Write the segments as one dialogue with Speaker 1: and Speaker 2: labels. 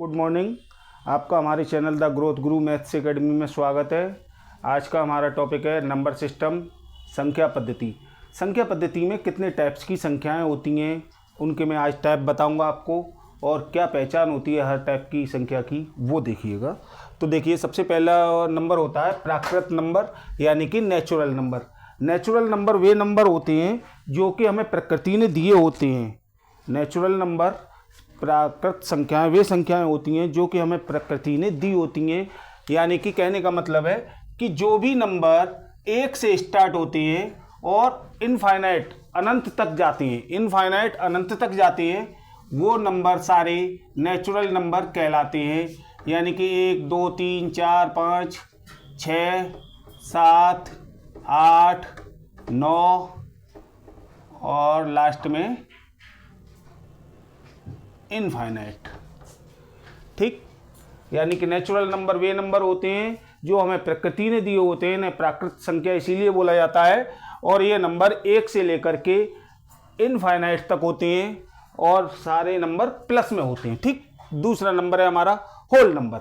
Speaker 1: Good morning. आपका हमारे channel the growth Guru maths academy में स्वागत है। आज का हमारा टॉपिक है नंबर सिस्टम, संख्या पद्धति। संख्या पद्धति में कितने टाइप्स की संख्याएं होती हैं उनके मैं आज टाइप बताऊंगा आपको, और क्या पहचान होती है हर टाइप की संख्या की वो देखिएगा। तो देखिए, सबसे पहला नंबर होता है प्राकृत नंबर यानी कि नेचुरल नंबर। नेचुरल नंबर वे नंबर होते हैं जो कि हमें प्रकृति ने दिए होते हैं। नेचुरल नंबर प्राकृत संख्याएं वे संख्याएं होती हैं जो कि हमें प्रकृति ने दी होती हैं। यानी कि कहने का मतलब है कि जो भी नंबर एक से स्टार्ट होते हैं और इनफाइनाइट अनंत तक जाते हैं, इनफाइनाइट अनंत तक जाते हैं, वो नंबर सारे नेचुरल नंबर कहलाते हैं। यानी कि 1 2 3 4 5 6 7 8 9 और लास्ट में इनफाइनाइट। ठीक, यानी कि नेचुरल नंबर वे नंबर होते हैं जो हमें प्रकृति ने दिए होते हैं। इन्हें प्राकृत संख्या इसीलिए बोला जाता है। और ये नंबर 1 से लेकर के इनफाइनाइट तक होते हैं और सारे नंबर प्लस में होते हैं। ठीक, दूसरा नंबर है हमारा होल नंबर।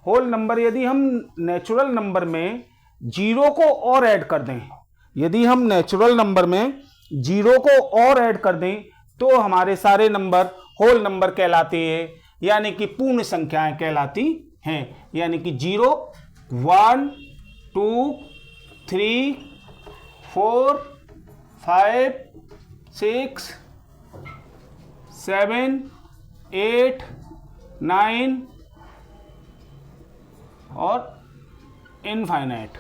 Speaker 1: होल नंबर यदि हम नेचुरल नंबर में जीरो को और ऐड कर दें, यदि हम नेचुरल नंबर में जीरो को और ऐड कर दें तो हमारे सारे नंबर होल नंबर कहलाते हैं, यानी कि पूर्ण संख्याएं कहलाती हैं। यानी कि 0 1 2 3 4 5 6 7 8 9 और इनफाइनाइट।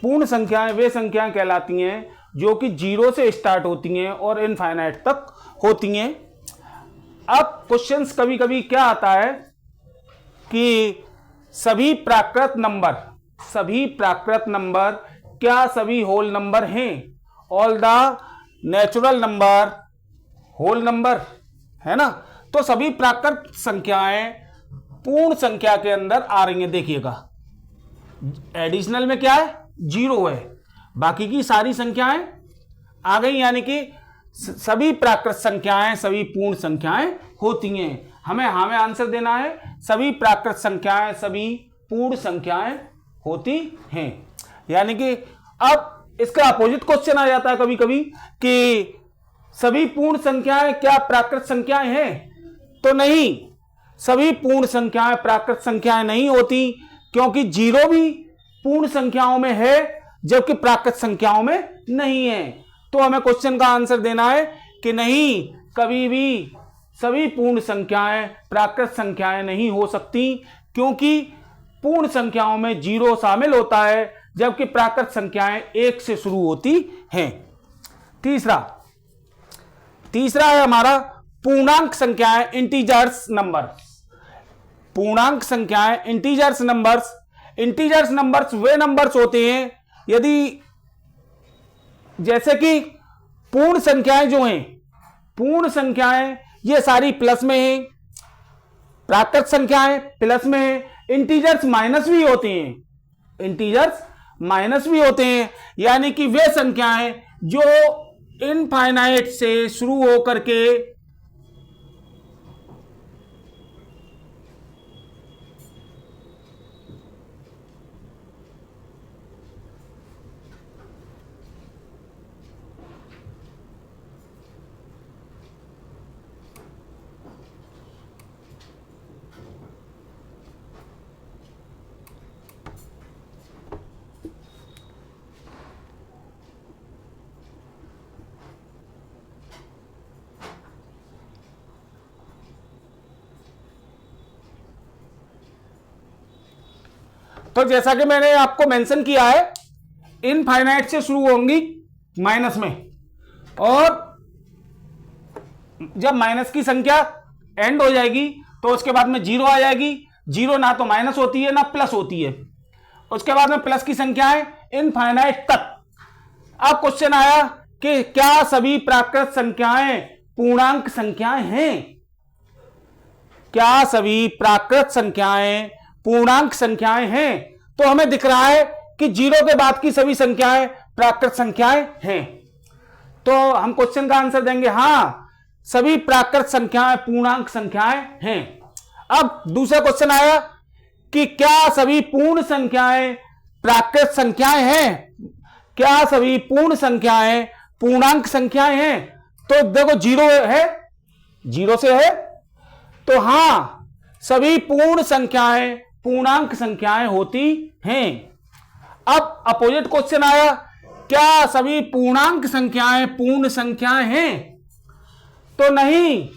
Speaker 1: पूर्ण संख्याएं वे संख्याएं कहलाती हैं जो कि 0 से स्टार्ट होती हैं और इनफाइनाइट तक होती हैं। अब क्वेश्चंस कभी कभी क्या आता है कि सभी प्राकृत नंबर क्या सभी होल नंबर हैं? All the natural number whole number है ना। तो सभी प्राकृत संख्याएं पूर्ण संख्या के अंदर आ रही हैं। देखिएगा, एडिशनल में क्या है? 0 है, बाकी की सारी संख्याएं आ गई। यानी कि सभी प्राकृत संख्याएं सभी पूर्ण संख्याएं होती हैं। हमें आंसर देना है सभी प्राकृत संख्याएं सभी पूर्ण संख्याएं होती हैं। यानी कि अब इसका अपोजिट क्वेश्चन आ जाता है कभी कभी कि सभी पूर्ण संख्याएं क्या प्राकृत संख्याएं हैं? तो नहीं, सभी पूर्ण संख्याएं प्राकृत संख्याएं नहीं होती, क्योंकि 0 भी पूर्ण संख्याओं में है जबकि प्राकृत संख्याओं में नहीं है। तो हमें क्वेश्चन का आंसर देना है कि नहीं, कभी भी सभी पूर्ण संख्याएं प्राकृत संख्याएं नहीं हो सकती, क्योंकि पूर्ण संख्याओं में 0 शामिल होता है जबकि प्राकृत संख्याएं 1 से शुरू होती हैं। तीसरा है हमारा पूर्णांक संख्याएं, इंटीजर्स नंबर। पूर्णांक संख्याएं, इंटीजर्स नंबर्स वे नंबर्स होते हैं यदि जैसे कि पूर्ण संख्याएं जो हैं, पूर्ण संख्याएं ये सारी प्लस में हैं, प्राकृत संख्याएं प्लस में हैं, इंटीजर्स माइनस भी होते हैं। यानी कि वे संख्याएं जो इनफाइनाइट से शुरू होकर के तो जैसा कि मैंने आपको मेंशन किया है, इनफाइनाइट से शुरू होंगी माइनस में, और जब माइनस की संख्या एंड हो जाएगी तो उसके बाद में 0 आ जाएगी। 0 ना तो माइनस होती है ना प्लस होती है। उसके बाद में प्लस की संख्याएं इनफाइनाइट तक। अब क्वेश्चन आया कि क्या सभी प्राकृत संख्याएं पूर्णांक संख्याएं हैं? क्या सभी प्राकृत संख्याएं पूर्णांक संख्याएं हैं? तो हमें दिख रहा है कि 0 के बाद की सभी संख्याएं प्राकृत संख्याएं हैं। तो हम क्वेश्चन का आंसर देंगे हाँ, सभी प्राकृत संख्याएं पूर्णांक संख्याएं हैं। अब दूसरा क्वेश्चन आया कि क्या सभी पूर्ण संख्याएं प्राकृत संख्याएं हैं, क्या सभी पूर्ण संख्याएं पूर्णांक संख्याएं हैं? तो देखो जीरो है, जीरो से है, तो हां सभी पूर्ण संख्याएं पूर्णांक संख्याएं होती हैं। अब अपोजिट क्वेश्चन आया, क्या सभी पूर्णांक संख्याएं पूर्ण संख्याएं हैं? तो नहीं,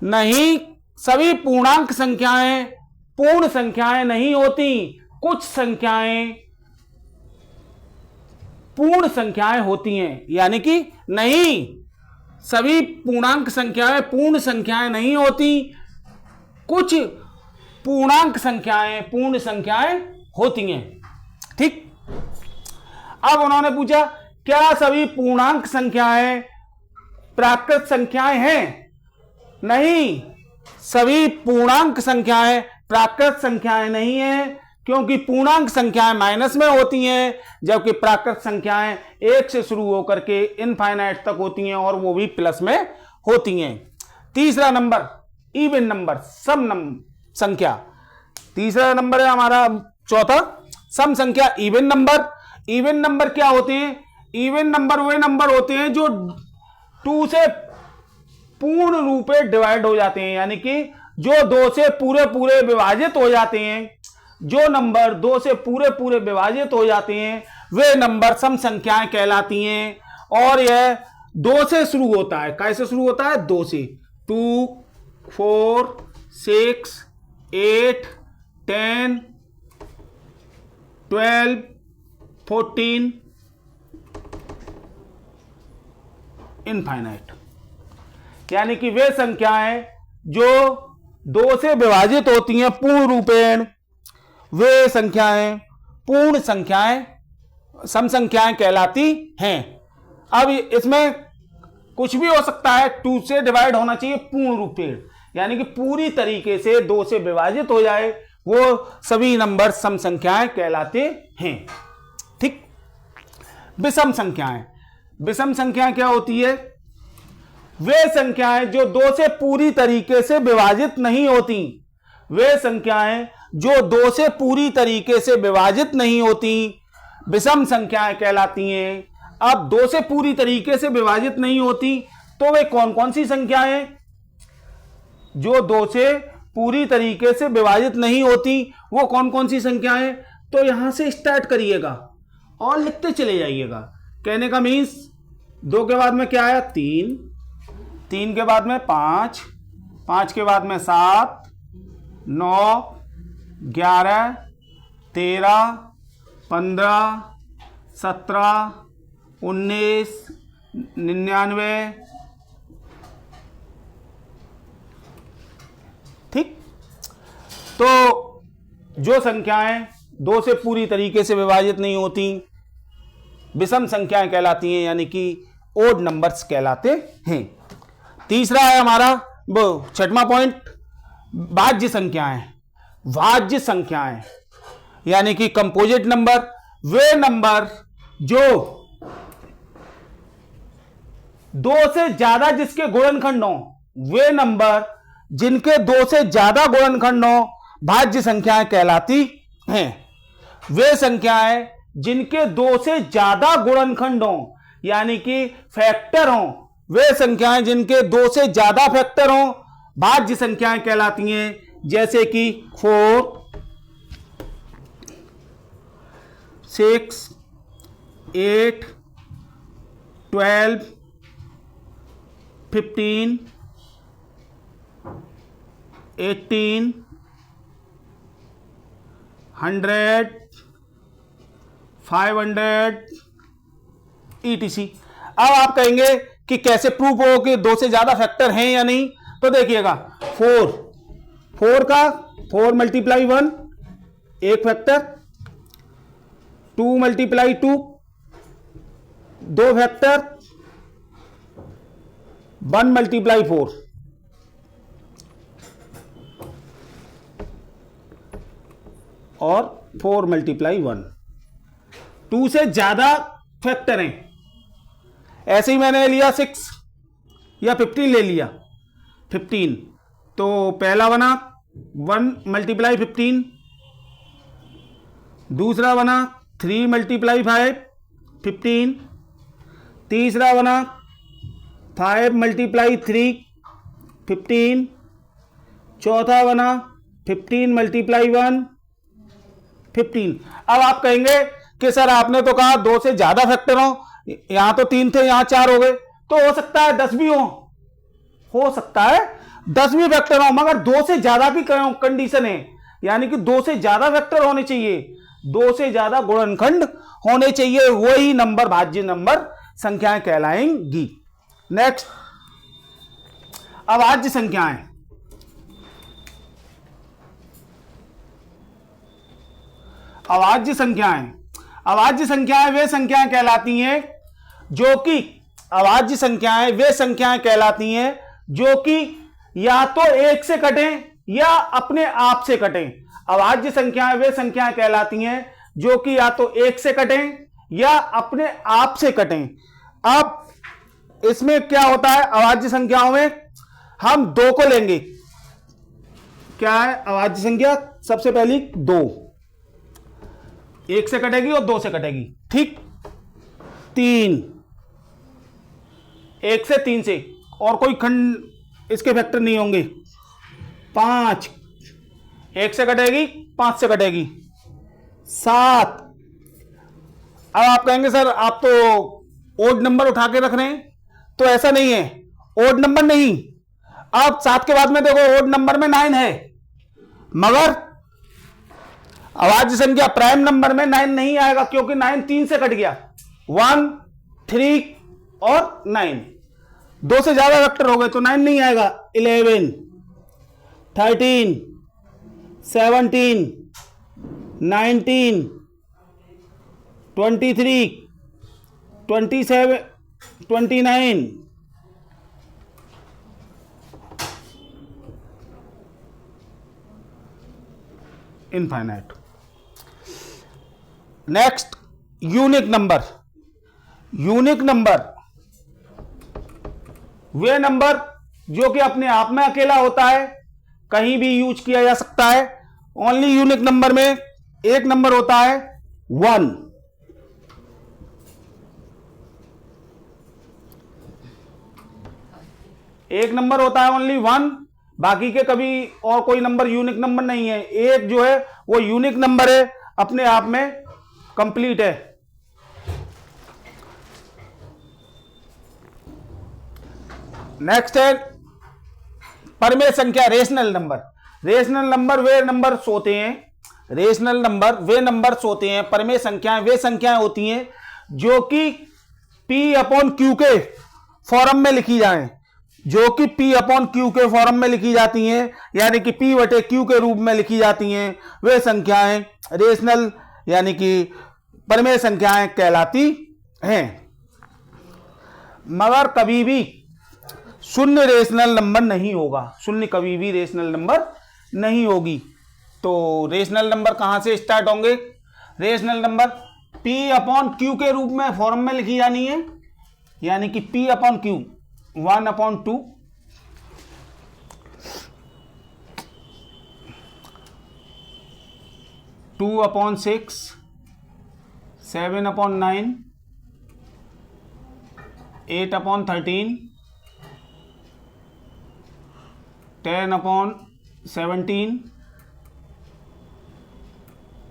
Speaker 1: नहीं, सभी पूर्णांक संख्याएं पूर्ण संख्याएं नहीं होती, कुछ संख्याएं पूर्ण संख्याएं होती हैं। यानी कि नहीं, सभी पूर्णांक संख्याएं पूर्ण संख्याएं नहीं होती, कुछ पूर्णांक संख्याएं पूर्ण संख्याएं होती हैं। ठीक। अब उन्होंने पूछा क्या सभी पूर्णांक संख्याएं प्राकृत संख्याएं हैं? नहीं, सभी पूर्णांक संख्याएं प्राकृत संख्याएं नहीं है, क्योंकि पूर्णांक संख्याएं माइनस में होती हैं, जबकि प्राकृत संख्याएं एक से शुरू होकर के इनफाइनाइट तक होती हैं और वो भी प्लस में होती हैं। तीसरा नंबर इवन नंबर, सम संख्या। तीसरा नंबर है हमारा चौथा, सम संख्या इवन नंबर। इवन नंबर क्या होते हैं? इवन नंबर वे नंबर होते हैं जो 2 से पूर्ण रूप से डिवाइड हो जाते हैं, यानी कि जो 2 से पूरे पूरे विभाजित हो जाते हैं। जो नंबर 2 से पूरे पूरे विभाजित हो जाते हैं वे नंबर सम संख्याएं कहलाती हैं। और यह 2 से शुरू होता है। कैसे शुरू होता है? 2 से। 2, 4, 6, 8, 10, 12, 14 इनफाइनाइट। यानी कि वे संख्याएं जो 2 से विभाजित होती हैं पूर्ण रूपेण, वे संख्याएं पूर्ण संख्याएं सम संख्याएं कहलाती हैं। अब इसमें कुछ भी हो सकता है, 2 से डिवाइड होना चाहिए पूर्ण रूपेण, यानी कि पूरी तरीके से 2 से विभाजित हो जाए, वो सभी नंबर सम संख्याएं कहलाते हैं। ठीक। विषम संख्याएं। विषम संख्याएं क्या होती है? वे संख्याएं जो 2 से पूरी तरीके से विभाजित नहीं होती, वे संख्याएं जो 2 से पूरी तरीके से विभाजित नहीं होती विषम संख्याएं कहलाती हैं। अब 2 से पूरी तरीके से विभाजित नहीं होती तो वे कौन कौन सी संख्याएं? जो 2 से पूरी तरीके से विभाजित नहीं होती वो कौन कौन सी संख्याएं? तो यहां से स्टार्ट करिएगा और लिखते चले जाइएगा। कहने का मीन्स 2 के बाद में क्या आया? 3, 3 के बाद में 5, 5 के बाद में 7, 9, 11, 13, 15, 17, 19, 99। ठीक। तो जो संख्याएं 2 से पूरी तरीके से विभाजित नहीं होती विषम संख्याएं कहलाती हैं, यानी कि ओड नंबर्स कहलाते हैं। तीसरा है हमारा वो 6वां पॉइंट, भाज्य संख्याएं। भाज्य संख्याएं यानी कि कंपोजिट नंबर, वे नंबर जो 2 से ज्यादा जिसके गुणनखंड हो, वे नंबर जिनके 2 से ज्यादा गुणनखंड हो भाज्य संख्याएं कहलाती हैं। वे संख्याएं जिनके 2 से ज्यादा गुणनखंड हो, यानी कि फैक्टर हो, वे संख्याएं जिनके 2 से ज्यादा फैक्टर हो भाज्य संख्याएं कहलाती हैं। जैसे कि 4, 6, 8, 12, 15, 18, 100, 500 etc। अब आप कहेंगे कि कैसे प्रूफ हो कि 2 से ज्यादा फैक्टर हैं या नहीं? तो देखिएगा 4 का 4 मल्टीप्लाई 1 एक फैक्टर, 2 मल्टीप्लाई 2 2 फैक्टर, 1 मल्टीप्लाई 4 और 4 मल्टीप्लाई 1। 2 से ज्यादा फैक्टर हैं। ऐसे ही मैंने लिया 6, या 15 ले लिया 15, तो पहला बना 1 मल्टीप्लाई 15, दूसरा बना 3 मल्टीप्लाई 5 15, तीसरा बना 5 मल्टीप्लाई 3 15, चौथा बना 15 मल्टीप्लाई 1 15। अब आप कहेंगे कि सर आपने तो कहा 2 से ज्यादा फैक्टर हो, यहां तो 3 थे यहां 4 हो गए, तो हो सकता है 10 भी हो सकता है 10 भी फैक्टर हो, मगर 2 से ज्यादा की कंडीशन है, यानी कि 2 से ज्यादा फैक्टर होने चाहिए, 2 से ज्यादा गुणनखंड होने चाहिए, वही नंबर भाज्य नंबर संख्याएं कहलाएंगी। नेक्स्ट, अभाज्य संख्याएं। अभाज्य संख्याएं, अभाज्य संख्याएं वे संख्याएं कहलाती हैं जो कि अभाज्य संख्याएं वे संख्याएं कहलाती हैं जो कि या तो 1 से कटें या अपने आप से कटें। अभाज्य संख्याएं वे संख्याएं कहलाती हैं जो कि या तो 1 से कटें या अपने आप से कटें। अब इसमें क्या होता है, अभाज्य संख्याओं में हम 2 को लेंगे। क्या है अभाज्य संख्या? सबसे पहली 2, 1 से कटेगी और 2 से कटेगी, ठीक। 3, 1 से 3 से, और कोई खंड इसके फैक्टर नहीं होंगे। 5, 1 से कटेगी 5 से कटेगी। 7, अब आप कहेंगे सर आप तो ओड नंबर उठा के रख रहे हैं, तो ऐसा नहीं है, ओड नंबर नहीं। अब 7 के बाद में देखो ओड नंबर में 9 है, मगर अभाज्य संख्या प्राइम नंबर में 9 नहीं आएगा, क्योंकि 9 3 से कट गया। 1, 3 और 9, 2 से ज्यादा वेक्टर हो गए तो 9 नहीं आएगा। 11, 13, 17, 19, 23, 27, 29, infinite. Next, unique number. Unique number वे नंबर जो कि अपने आप में अकेला होता है, कहीं भी यूज किया जा सकता है। ओनली यूनिक नंबर में एक नंबर होता है 1। एक नंबर होता है ओनली 1, बाकी के कभी और कोई नंबर यूनिक नंबर नहीं है। एक जो है वो यूनिक नंबर है, अपने आप में कंप्लीट है। नेक्स्ट है परमेय संख्या, रेशनल नंबर। रेशनल नंबर वे नंबर होते हैं, रेशनल नंबर वे नंबर्स होते हैं, परमेय संख्याएं वे संख्याएं होती हैं जो कि P/Q के फॉर्म में लिखी जाएं, जो कि P/Q के फॉर्म में लिखी जाती हैं, यानी कि P/Q के रूप में लिखी जाती हैं, वे संख्याएं रेशनल यानी कि परमेय संख्याएं कहलाती हैं। मगर कभी भी शून्य रेशनल नंबर नहीं होगा, शून्य कभी भी रेशनल नंबर नहीं होगी। तो रेशनल नंबर कहां से स्टार्ट होंगे? रेशनल नंबर P/Q के रूप में फॉर्म में लिखी जानी है, यानी कि P/Q 1/2, 2/6, 7/9, 8/13, 10/17,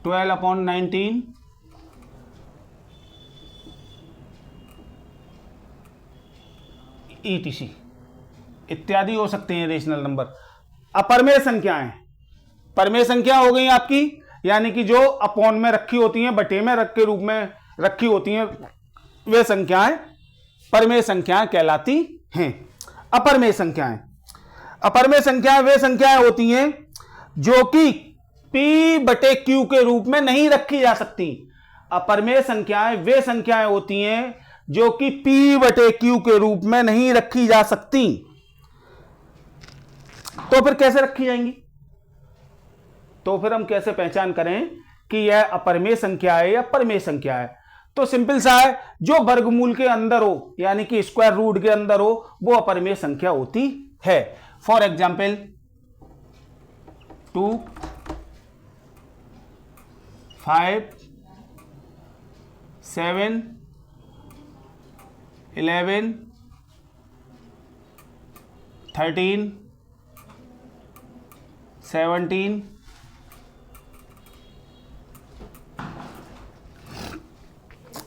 Speaker 1: 12/19, ETC इत्यादि हो सकते हैं रेशनल नंबर। अपरमेय संख्याएं, परमेय संख्या हो गई आपकी, यानी कि जो अपॉन में रखी होती हैं, बटे में रख के रूप में रखी होती हैं, वे संख्याएं परमेय संख्याएं कहलाती हैं। अपरमेय संख्याएं, अपरमेय संख्याएं वे संख्याएं होती हैं जो कि P/Q के रूप में नहीं रखी जा सकती। अपरमेय संख्याएं वे संख्याएं होती हैं जो कि P/Q के रूप में नहीं रखी जा सकती। तो फिर कैसे रखी जाएंगी? तो फिर हम कैसे पहचान करें कि यह अपरमेय संख्या है या परमेय संख्या है? तो सिंपल सा है, जो वर्गमूल के अंदर हो यानी कि स्क्वायर रूट के अंदर हो वो अपरिमेय संख्या होती है। फॉर एग्जाम्पल 2, 5, 7, 11, 13, 17,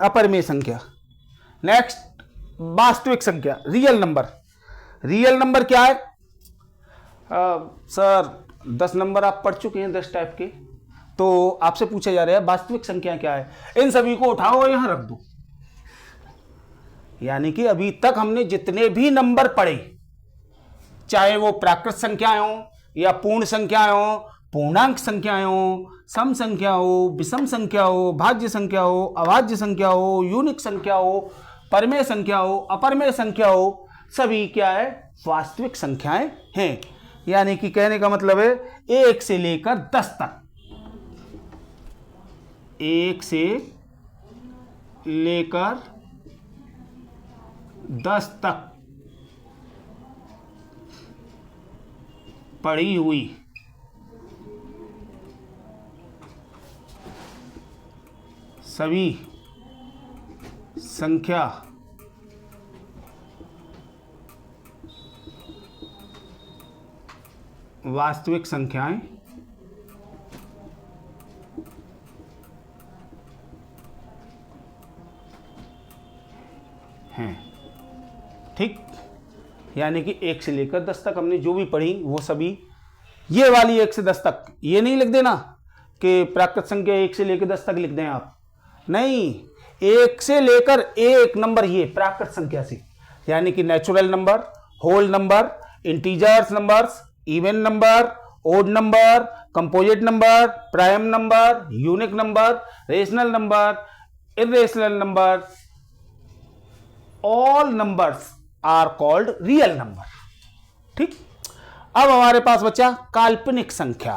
Speaker 1: अपरिमेय संख्या। नेक्स्ट वास्तविक संख्या, रियल नंबर। रियल नंबर क्या है? सर 10 नंबर आप पढ़ चुके हैं, 10 टाइप के, तो आपसे पूछा जा रहा है वास्तविक संख्या क्या है। इन सभी को उठाओ और यहां रख दो। यानी कि अभी तक हमने जितने भी नंबर पढ़े, चाहे वो प्राकृत संख्याएं हो या पूर्ण संख्याएं हो, पूर्णांक संख्याएं हो, सम संख्या हो, विषम संख्या हो, भाज्य संख्या हो, अभाज्य संख्या हो, यूनिक संख्या हो, परमेय संख्या हो, अपरमेय संख्या हो, सभी क्या है? वास्तविक संख्याएं हैं। यानी कि कहने का मतलब है 1 से लेकर 10 तक, 1 से लेकर 10 तक पड़ी हुई सभी संख्या वास्तविक संख्याएं हैं। ठीक, यानी कि 1 से लेकर 10 तक हमने जो भी पढ़ी वो सभी, ये वाली 1 से 10 तक, ये नहीं लिख देना कि प्राकृत संख्या 1 से लेकर 10 तक लिख दें आप, नहीं, 1 से लेकर 1 नंबर, ये प्राकृत संख्या से, यानी कि natural number, whole number, integers numbers, even number, odd number, composite number, prime number, unique number, rational number, irrational number, all numbers are called real number. ठीक, अब हमारे पास बचा काल्पनिक संख्या।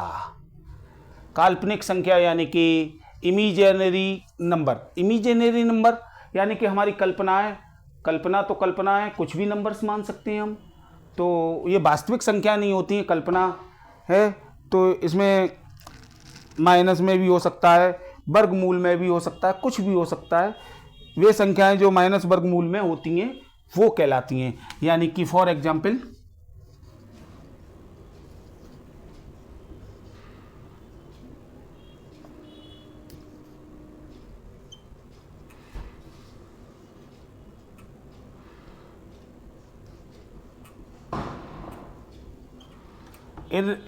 Speaker 1: काल्पनिक संख्या यानी कि इमेजिनरी नंबर। इमेजिनरी नंबर यानी कि हमारी कल्पना है, कल्पना तो कल्पना है, कुछ भी नंबर्स मान सकते हैं हम, तो ये वास्तविक संख्या नहीं होती है, कल्पना है। तो इसमें माइनस में भी हो सकता है, वर्गमूल में भी हो सकता है, कुछ भी हो सकता है। वे संख्याएं जो माइनस वर्गमूल में होती हैं वो कहलाती हैं। यानी कि फॉर एग्जाम्पल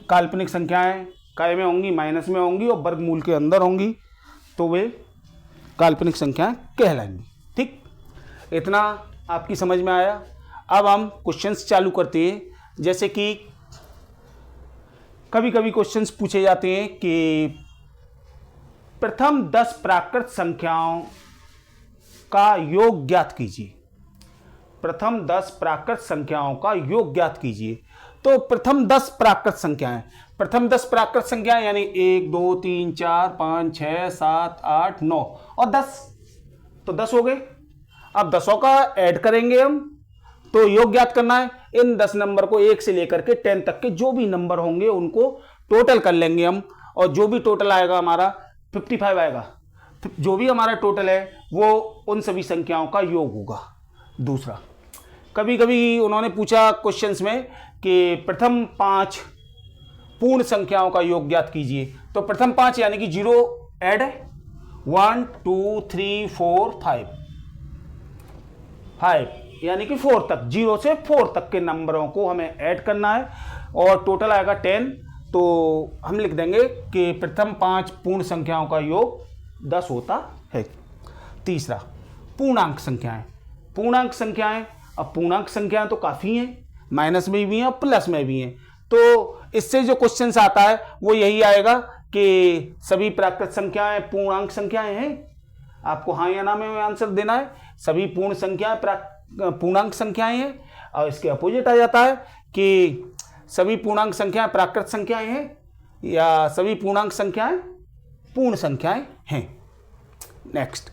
Speaker 1: काल्पनिक संख्याएं काय में होंगी? माइनस में होंगी और वर्गमूल के अंदर होंगी, तो वे काल्पनिक संख्याएं कहलाएंगी। ठीक, इतना आपकी समझ में आया। अब हम क्वेश्चंस चालू करते हैं। जैसे कि कभी कभी क्वेश्चंस पूछे जाते हैं कि प्रथम 10 प्राकृत संख्याओं का योग ज्ञात कीजिए। प्रथम 10 प्राकृत संख्याओं का योग ज्ञात कीजिए। तो प्रथम 10 प्राकृत संख्याएं, प्रथम 10 प्राकृत संख्याएं यानी 1 2 3 4 5 6 7 8 9 और 10, तो 10 हो गए। अब 10 का ऐड करेंगे हम, तो योग ज्ञात करना है। इन 10 नंबर को 1 से लेकर के 10 तक के जो भी नंबर होंगे उनको टोटल कर लेंगे हम, और जो भी टोटल आएगा हमारा 55 आएगा। जो भी हमारा टोटल है वो उन सभी संख्याओं का योग होगा। दूसरा, कभी कभी उन्होंने पूछा क्वेश्चंस में कि प्रथम 5 पूर्ण संख्याओं का योग ज्ञात कीजिए। तो प्रथम 5 यानी कि 0 ऐड है, 1 2 3 4 5 यानी कि 4 तक, 0 से 4 तक के नंबरों को हमें ऐड करना है और टोटल आएगा 10। तो हम लिख देंगे कि प्रथम 5 पूर्ण संख्याओं का योग 10 होता है। तीसरा, पूर्णांक संख्याएं। पूर्णांक संख्याएं, अब पूर्णांक संख्याएं तो काफ़ी हैं, माइनस में भी हैं और प्लस में भी हैं। तो इससे जो क्वेश्चन आता है वो यही आएगा कि सभी प्राकृत संख्याएं पूर्णांक संख्याएं हैं। आपको हाँ या ना में आंसर देना है। सभी पूर्ण संख्याएं पूर्णांक संख्याएं हैं, और इसके अपोजिट आ जाता है कि सभी पूर्णांक संख्याएं प्राकृत संख्याएं हैं या सभी पूर्णांक संख्याएं पूर्ण संख्याएं हैं। नेक्स्ट,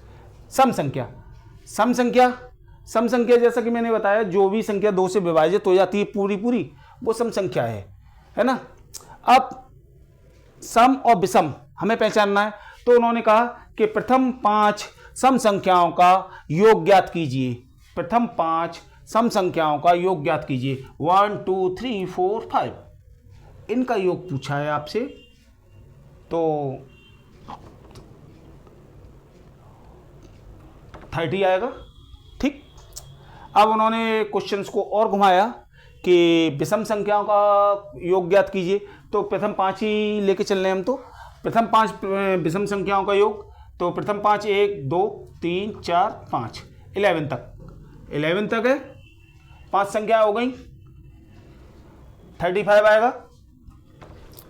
Speaker 1: सम संख्या, सम संख्या, सम संख्या जैसा कि मैंने बताया जो भी संख्या 2 से विभाजित हो जाती है पूरी पूरी वो सम संख्या है ना। अब सम और विषम हमें पहचानना है, तो उन्होंने कहा कि प्रथम 5 सम संख्याओं का योग ज्ञात कीजिए। प्रथम 5 सम संख्याओं का योग ज्ञात कीजिए। 1 2 3 4 5 इनका योग पूछा है आपसे, तो 30 आएगा। ठीक, अब उन्होंने क्वेश्चंस को और घुमाया कि विषम संख्याओं का योग ज्ञात कीजिए, तो प्रथम 5 ही लेके चल रहे हैं हम। तो प्रथम 5 विषम संख्याओं का योग, तो प्रथम 5 1 2 3 4 5 11 तक है। 5 संख्याएं हो गई, 35 आएगा।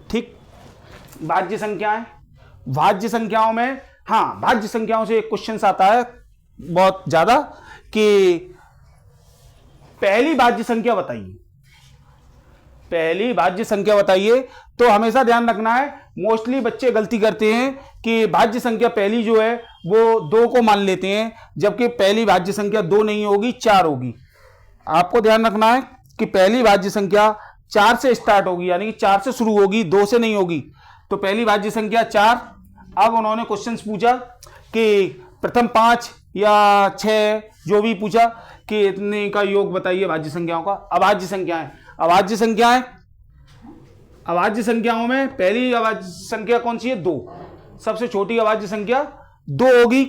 Speaker 1: ठीक, भाज्य संख्याएं, भाज्य संख्याओं में, हाँ भाज्य संख्याओं से एक क्वेश्चन आता है बहुत ज्यादा कि पहली भाज्य संख्या बताइए, पहली भाज्य संख्या बताइए। तो हमेशा ध्यान रखना है, मोस्टली बच्चे गलती करते हैं कि भाज्य संख्या पहली जो है वो 2 को मान लेते हैं, जबकि पहली भाज्य संख्या 2 नहीं होगी, 4 होगी। आपको ध्यान रखना है कि पहली भाज्य संख्या 4 से स्टार्ट होगी, यानी कि 4 से शुरू होगी, 2 से नहीं होगी। तो पहली भाज्य संख्या 4। अब उन्होंने क्वेश्चन पूछा कि प्रथम 5 या 6 जो भी पूछा कि इतने का योग बताइए भाज्य संख्याओं का। अभाज्य संख्याएं, अभाज्य संख्याएं, अभाज्य संख्याओं में पहली अभाज्य संख्या कौन सी है? 2। सबसे छोटी अभाज्य संख्या 2 होगी,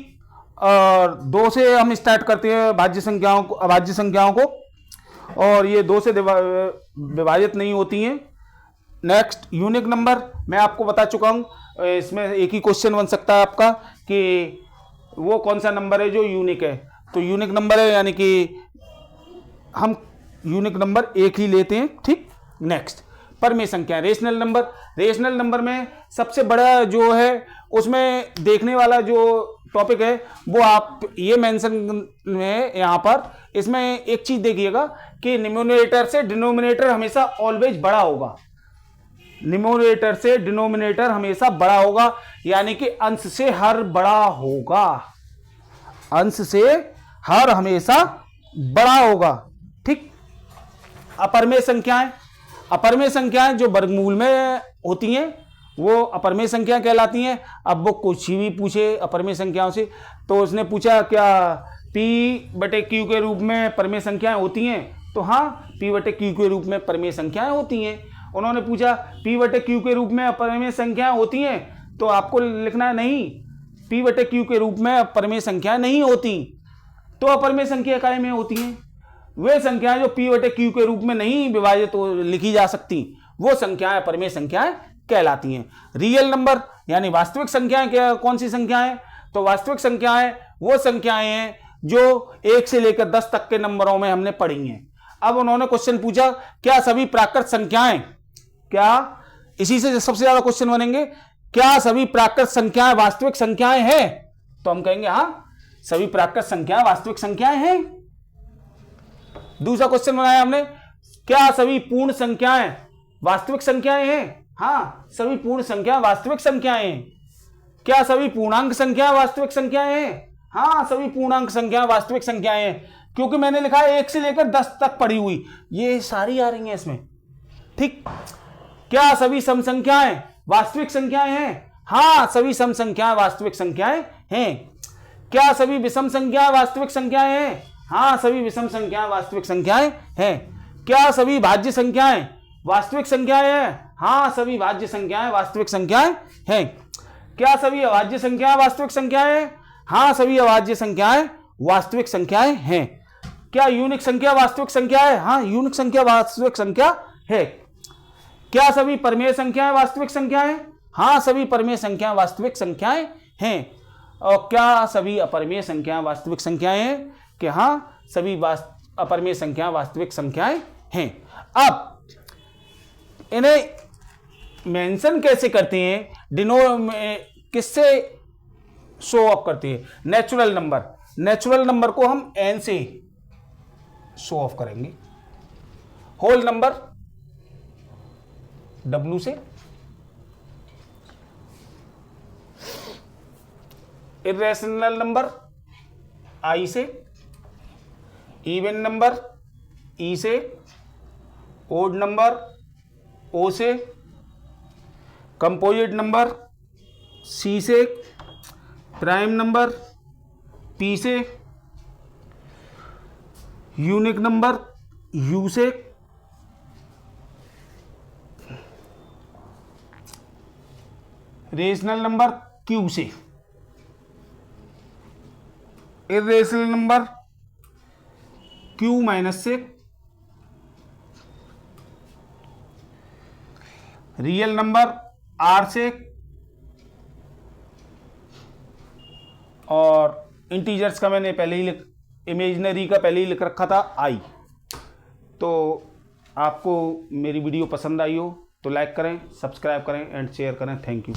Speaker 1: और 2 से हम स्टार्ट करते हैं भाज्य संख्याओं को, अभाज्य संख्याओं को, और ये 2 से विभाजित नहीं होती हैं। नेक्स्ट, यूनिक नंबर मैं आपको बता चुका हूं, इसमें एक ही क्वेश्चन बन सकता है आपका कि वो कौन सा नंबर है जो यूनिक है। तो यूनिक नंबर है, यानी कि हम यूनिक नंबर एक ही लेते हैं। ठीक, नेक्स्ट, परमेय संख्या, रेशनल नंबर। रेशनल नंबर में सबसे बड़ा जो है उसमें देखने वाला जो टॉपिक है वो आप ये मेंशन में यहाँ पर इसमें एक चीज देखिएगा कि न्यूमरेटर से डिनोमिनेटर हमेशा ऑलवेज बड़ा होगा। न्यूमरेटर से डिनोमिनेटर हमेशा बड़ा होगा, यानी कि अंश से हर बड़ा होगा, अंश से हर हमेशा बड़ा होगा। ठीक, अपरमेय संख्याएं, अपरमेय संख्याएं जो वर्गमूल में होती हैं वो अपरमेय संख्या कहलाती हैं। अब वो कुछ भी पूछे अपरमेय संख्याओं से, तो उसने पूछा क्या P/Q के रूप में परमेय संख्याएं होती हैं? तो हाँ, P/Q के रूप में परमेय संख्याएं होती हैं। उन्होंने पूछा P/Q के रूप में अपरमेय संख्याएं होती हैं, तो आपको लिखना है नहीं, P/Q के रूप में अपरमेय संख्याएं नहीं होती। तो अपरमेय संख्या काय में होती हैं? वे संख्याएं जो P/Q के रूप में नहीं विभाजित लिखी जा सकती, वो संख्याएं अपरमेय संख्याएं कहलाती हैं। रियल नंबर यानी वास्तविक संख्याएं क्या, कौन सी संख्याएं? तो वास्तविक संख्याएं वो संख्याएं हैं जो 1 से लेकर 10 तक के नंबरों में हमने पढ़ी हैं। अब उन्होंने क्वेश्चन पूछा क्या सभी प्राकृत संख्याएं, क्या इसी से सबसे ज्यादा क्वेश्चन बनेंगे, क्या सभी प्राकृत संख्याएं वास्तविक संख्याएं हैं? तो हम कहेंगे हाँ, सभी प्राकृत संख्याएं वास्तविक संख्याएं हैं। दूसरा क्वेश्चन बनाया हमने, क्या सभी पूर्ण संख्याएं वास्तविक संख्याएं हैं? हाँ, सभी पूर्ण संख्या वास्तविक संख्याएं हैं। क्या सभी पूर्णांक संख्या वास्तविक संख्याएं हैं? हाँ, सभी पूर्णांक संख्या वास्तविक संख्याएं हैं, क्योंकि मैंने लिखा है 1 से लेकर 10 तक पढ़ी हुई, ये सारी आ रही हैं इसमें। ठीक, क्या सभी सम संख्याएं वास्तविक संख्याएं हैं? हाँ, सभी सम संख्याएं वास्तविक संख्याएं हैं। क्या सभी विषम संख्याएं वास्तविक संख्याएं हैं? हाँ, सभी विषम संख्याएं वास्तविक संख्याएं हैं। क्या सभी भाज्य संख्याएं वास्तविक संख्याएं हैं? हाँ, सभी भाज्य संख्याएं वास्तविक संख्याएं हैं। क्या सभी अभाज्य संख्याएं वास्तविक संख्याएं हैं? हाँ, सभी अभाज्य संख्याएं वास्तविक संख्याएं हैं। क्या यूनिक संख्या वास्तविक संख्या है? हाँ, यूनिक संख्या वास्तविक संख्या है। क्या सभी परमेय संख्याएं वास्तविक संख्याएं? हाँ, सभी परमेय संख्याएं वास्तविक संख्याएं हैं। और क्या सभी अपरमेय संख्याएं वास्तविक संख्याएं हैं? कि हाँ, सभी अपरमेय संख्याएं वास्तविक संख्याएं हैं। अब इन्हें मेंशन कैसे करते हैं, किससे शो ऑफ करते हैं? नेचुरल नंबर, नेचुरल नंबर को हम n से शो ऑफ करेंगे, होल नंबर w से, इरेशनल नंबर आई से, इवन नंबर ई से, ओड नंबर ओ से, कंपोजिट नंबर सी से, प्राइम नंबर पी से, यूनिक नंबर यू से, रेशनल नंबर क्यू से, इरेशनल नंबर क्यू माइनस से, रियल नंबर आर से, और इंटीजर्स का मैंने पहले ही इमेजिनरी का पहले ही लिख रखा था आई। तो आपको मेरी वीडियो पसंद आई हो तो लाइक करें, सब्सक्राइब करें एंड शेयर करें। Thank you.